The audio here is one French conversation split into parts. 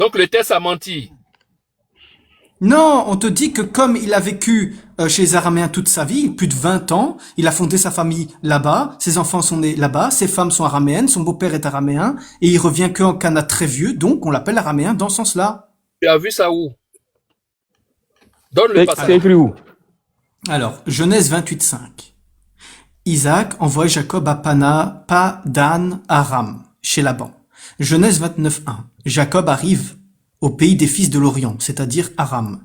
Donc le texte a menti. Non, on te dit que comme il a vécu chez les Araméens toute sa vie, plus de 20 ans, il a fondé sa famille là-bas, ses enfants sont nés là-bas, ses femmes sont araméennes, son beau-père est araméen, et il revient qu'en Cana très vieux, donc on l'appelle araméen dans ce sens-là. Tu as vu ça où? Donne le C'est passage. écrit où? Alors, Genèse 28:5. Isaac envoie Jacob à Padan Aram, chez Laban. Genèse 29:1. Jacob arrive au pays des fils de l'Orient, c'est-à-dire Aram.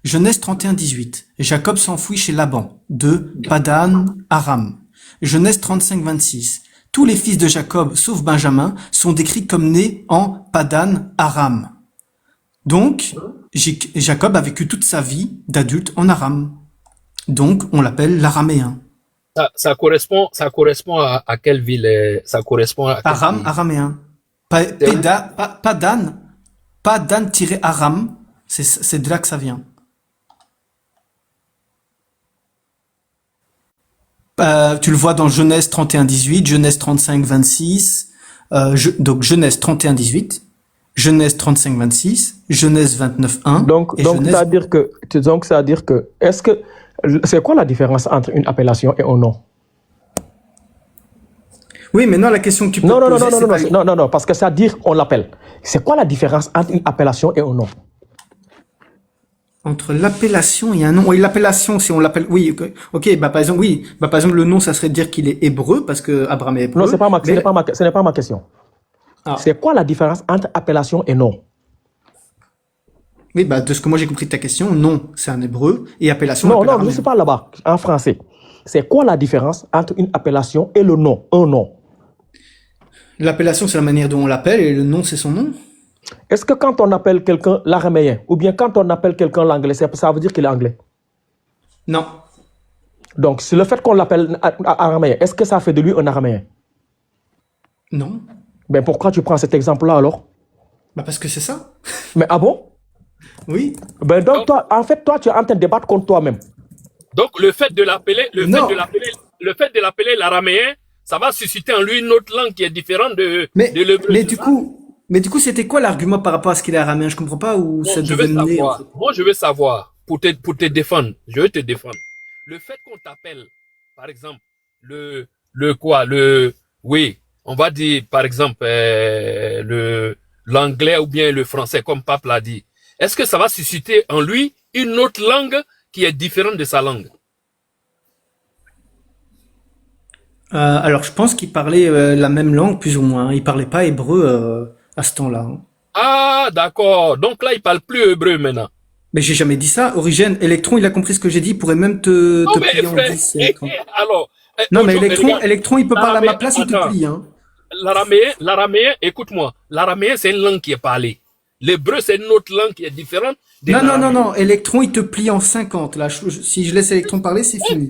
Genèse 31:18. Jacob s'enfuit chez Laban, de Padan Aram. Genèse 35:26. Tous les fils de Jacob, sauf Benjamin, sont décrits comme nés en Padan Aram. Donc, Jacob a vécu toute sa vie d'adulte en Aram. Donc, on l'appelle l'araméen. Ça correspond à quelle ville? Ça correspond à quel Aram, pays? araméen. C'est où? Padan-Aram, c'est de là que ça vient. Tu le vois dans Genèse 31:18, Genèse 35:26, donc Genèse 31:18, Genèse 35:26, Genèse 29:1 et Genèse... Est-ce que, c'est quoi la différence entre une appellation et un nom? Oui, mais non, la question que tu peux Non, te non, non, poser, non, non, c'est non, pas... non, non, non, parce que ça dire on l'appelle. C'est quoi la différence entre une appellation et un nom? Entre l'appellation et un nom. Oui, l'appellation, si on l'appelle, oui, ok, bah par exemple, oui, bah par exemple, le nom, ça serait de dire qu'il est hébreu parce que Abraham est hébreu. Non, ce Mais n'est pas ma question. ah, C'est quoi la différence entre appellation et nom? oui, bah de ce que moi j'ai compris de ta question, nom, c'est un hébreu et appellation, on Non, l'appelle non, je ne suis araméen. pas là-bas, en français. C'est quoi la différence entre une appellation et le nom? Un nom. L'appellation, c'est la manière dont on l'appelle et le nom, c'est son nom. Est-ce que quand on appelle quelqu'un l'araméen, ou bien quand on appelle quelqu'un l'anglais, ça veut dire qu'il est anglais? Non, Donc, c'est le fait qu'on l'appelle araméen, est-ce que ça fait de lui un araméen? non, Ben pourquoi tu prends cet exemple-là alors? bah parce que c'est ça. Mais ah bon? Oui. Ben donc Donc, toi, en fait, toi, tu es en train de débattre contre toi-même. donc le fait de l'appeler, Non, le fait de l'appeler l'araméen, ça va susciter en lui une autre langue qui est différente de l'hébreu, mais c'est ça? du coup, c'était quoi l'argument par rapport à ce qu'il est araméen? Je comprends pas où Bon, ça je veux devait mener, en fait. savoir. Moi, je veux savoir pour te défendre. Je veux te défendre. Le fait qu'on t'appelle, par exemple, le quoi, oui, on va dire, par exemple, l'anglais ou bien le français, comme Pape l'a dit. Est-ce que ça va susciter en lui une autre langue qui est différente de sa langue? Alors, je pense qu'il parlait la même langue, plus ou moins. Il parlait pas hébreu à ce temps-là, hein. Ah, d'accord. Donc là, il parle plus hébreu maintenant. Mais j'ai jamais dit ça. Origène, Electron, il a compris ce que j'ai dit. Il pourrait même Non, te mais plier en frère, 10, Electron. alors, Non, mais regarde, Electron, il peut parler à ma l'araméen, place, il te attends, plie, hein. l'araméen, écoute-moi, l'araméen, c'est une langue qui est parlée. L'hébreu, c'est une autre langue qui est différente de Non, non, non, l'araméen. non. Electron, il te plie en 50. Là, si je laisse Electron parler, c'est fini.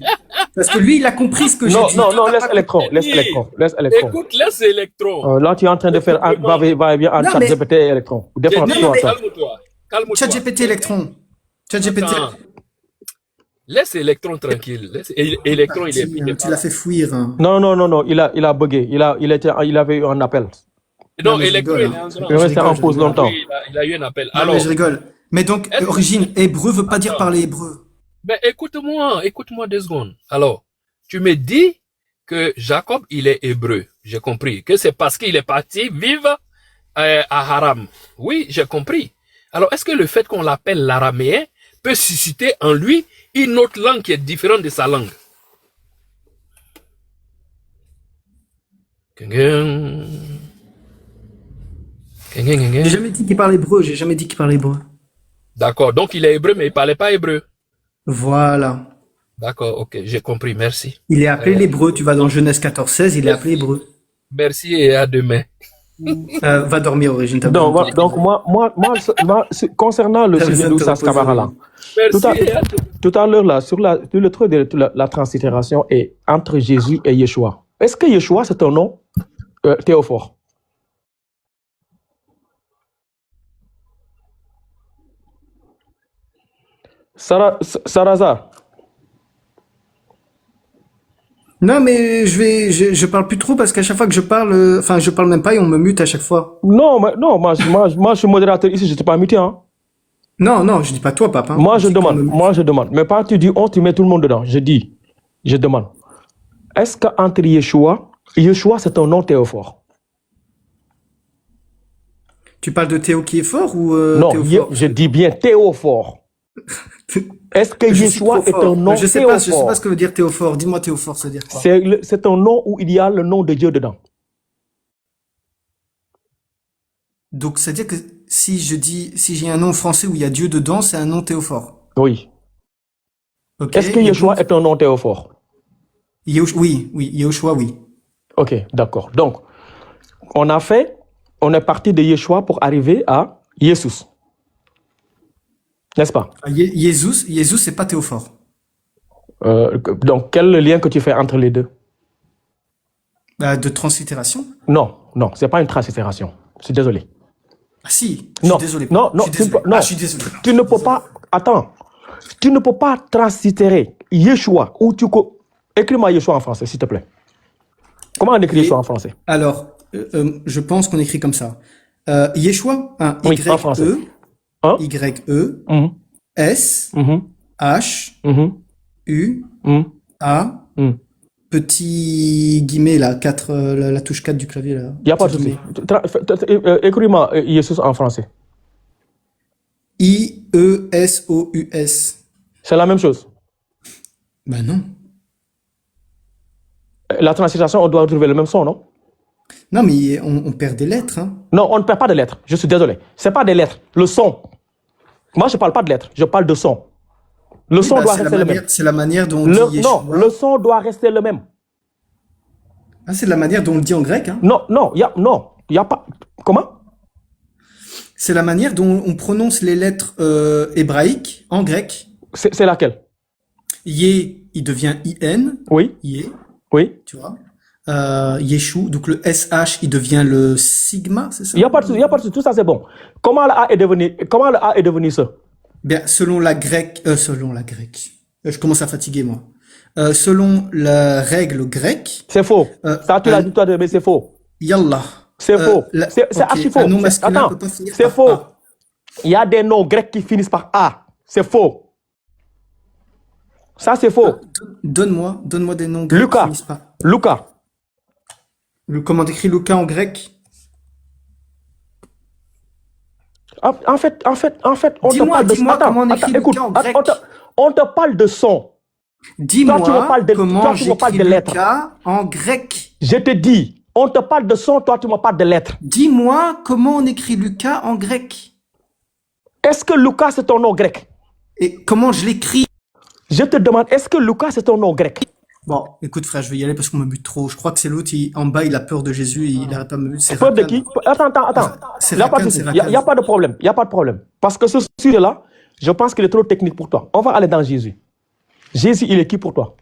Parce que lui, il a compris ce que j'ai Non, dit. non, Toi, non, t'as laisse pas compris. électron, laisse Dit, électron, laisse électron. écoute, laisse Electron. Là, tu es en train de faire Écoute-moi. va-et-vient entre Non, chat mais, GPT et électron. J'ai non, non, dit, Défends-toi, mais, toi. calme-toi, calme-toi. ChatGPT Electron. ChatGPT, Attends, laisse Electron tranquille. il est Electron, parti, il est hein. Tu l'as parti. fait fuir, hein. Non, non, non, non, il a bugué. Il avait eu un appel. Non, Non, mais je Electron, rigole, il est hein. en Il est grand. resté en Je pause rigole, hein. longtemps. Oui, il a eu un appel. Non, mais je Alors, rigole. Mais donc, est-ce que, origine, hébreu veut pas dire attends, parler hébreu. ben écoute-moi 2 secondes. Alors, tu me dis que Jacob, il est hébreu. J'ai compris. Que c'est parce qu'il est parti vivre à Haram. Oui, j'ai compris. Alors, est-ce que le fait qu'on l'appelle l'araméen peut susciter en lui une autre langue qui est différente de sa langue? J'ai jamais dit qu'il parlait hébreu, j'ai jamais dit qu'il parlait hébreu. D'accord. Donc, il est hébreu, mais il parlait pas hébreu. Voilà. D'accord. Ok. J'ai compris. Merci. Il est appelé Euh, l'hébreu. Tu vas dans Genèse 14:16, il est appelé merci. hébreu. Merci et à demain. Va dormir, Origine, t'as besoin de te Donc reposer. concernant le T'as sujet besoin de te d'Oussas reposer, Kamara là, Origine. tout à, Merci et à demain. tout à l'heure là, sur le truc de la translittération est entre Jésus et Yeshua. Est-ce que Yeshua c'est un nom théophore? Sarazar, Non, mais je parle plus trop parce qu'à chaque fois que je parle, enfin, je parle même pas et on me mute à chaque fois. Non, non, moi, je suis modérateur ici, je ne t'ai pas muté, hein. Non, non, je dis pas toi, papa. Moi, Je dis qu'on me mute. moi, je demande. Mais pas tu dis on, tu mets tout le monde dedans. Je demande. Est-ce qu'entre Yeshua, c'est un nom théophore? Tu parles de Théo qui est fort ou Non, Théophore? je dis bien théophore. Est-ce que Je suis trop Yeshua est un fort. nom Je sais théophore? pas ce que veut dire Théophore. Dis-moi Théophore, ça veut dire quoi? C'est un nom où il y a le nom de Dieu dedans. Donc, c'est-à-dire que si j'ai un nom français où il y a Dieu dedans, c'est un nom Théophore. Oui. Ok? Est-ce que Et Yeshua donc, est un nom théophore? Oui, oui, Yehoshua, oui. Ok, d'accord. Donc, on est parti de Yeshua pour arriver à Jesus. N'est-ce pas? Jésus, c'est pas Théophore. Donc, quel est le lien que tu fais entre les deux? De translittération? Non, non, c'est pas une translittération. Je suis désolé. Ah si, je Non, suis désolé. non, non, Je suis désolé. non. Ah, je suis désolé. Tu ne peux pas. Attends. Tu ne peux pas translittérer Yeshua ou écris-moi Yeshua en français, s'il te plaît. Comment on écrit Et- Yeshua en français? Alors, je pense qu'on écrit comme ça. Yeshua, un Oui, en français. Y-E, Hein? Y-E, Mhm, S, mhm, H, mhm, U, mhm, A, mhm. petit guillemet là, 4, la touche 4 du clavier là. Il n'y a pas de Petit souci. guillemet. Écris-moi Yeshua en français. I-E-S-O-U-S. C'est la même chose. Ben non. La transliteration, on doit retrouver le même son, non? Non, mais on perd des lettres, hein. Non, on ne perd pas de lettres. Je suis désolé. Ce n'est pas des lettres. Le son. Moi, je ne parle pas de lettres. Je parle de son. Le Oui, son bah, doit rester le même. c'est la manière dont on dit Yeshua. Non, le son doit rester le même. Ah, c'est la manière dont on le dit en grec, hein. Non, non, il y a pas. Comment? C'est la manière dont on prononce les lettres hébraïques en grec. C'est laquelle? Yé, il devient I-N. Oui, Yé, oui. tu vois. Yeshu, donc le SH, il devient le sigma, c'est ça? Il n'y a pas de souci, il y a pas de souci. Tout ça, c'est bon. Comment le A est devenu ça? Bien, selon la grecque, je commence à fatiguer, moi. Selon la règle grecque, C'est faux. Ça, tu l'as un- dit toi, mais c'est faux. yallah. C'est faux. C'est Ok, archi faux. un nom masculin Attends, peut pas finir c'est par faux. A. Il y a des noms grecs qui finissent par A. C'est faux. Ça, c'est faux. Donne-moi des noms grecs qui Lucas. finissent par Lucas. Comment t'écris Lucas en grec? En fait, on te Dis-moi parle de comment on écrit écoute, Lucas en grec. on te parle de son. Dis-moi Toi, tu me parles de- comment toi, tu me parles j'écris de lettres. Lucas en grec. Je te dis, on te parle de son, toi, tu me parles de lettres. Dis-moi comment on écrit Lucas en grec. Est-ce que Lucas, c'est ton nom grec? Et comment je l'écris? Je te demande, est-ce que Lucas, c'est ton nom grec? Bon, écoute frère, je vais y aller parce qu'on me bute trop. Je crois que c'est l'autre, en bas, il a peur de Jésus et il n'arrête pas de me buter. C'est Peur de Rakan. qui? Attends. C'est Il n'y a, pas de Rakan, souci. c'est Il y a Rakan. pas de problème. Il n'y a pas de problème. Parce que ce sujet-là, je pense qu'il est trop technique pour toi. On va aller dans Jésus. Jésus, il est qui pour toi?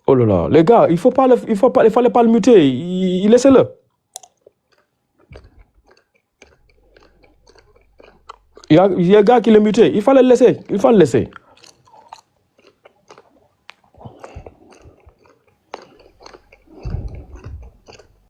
Oh là là, les gars, il fallait pas le muter. Laissez-le. Il y a un gars qui l'a muté. Il fallait le laisser.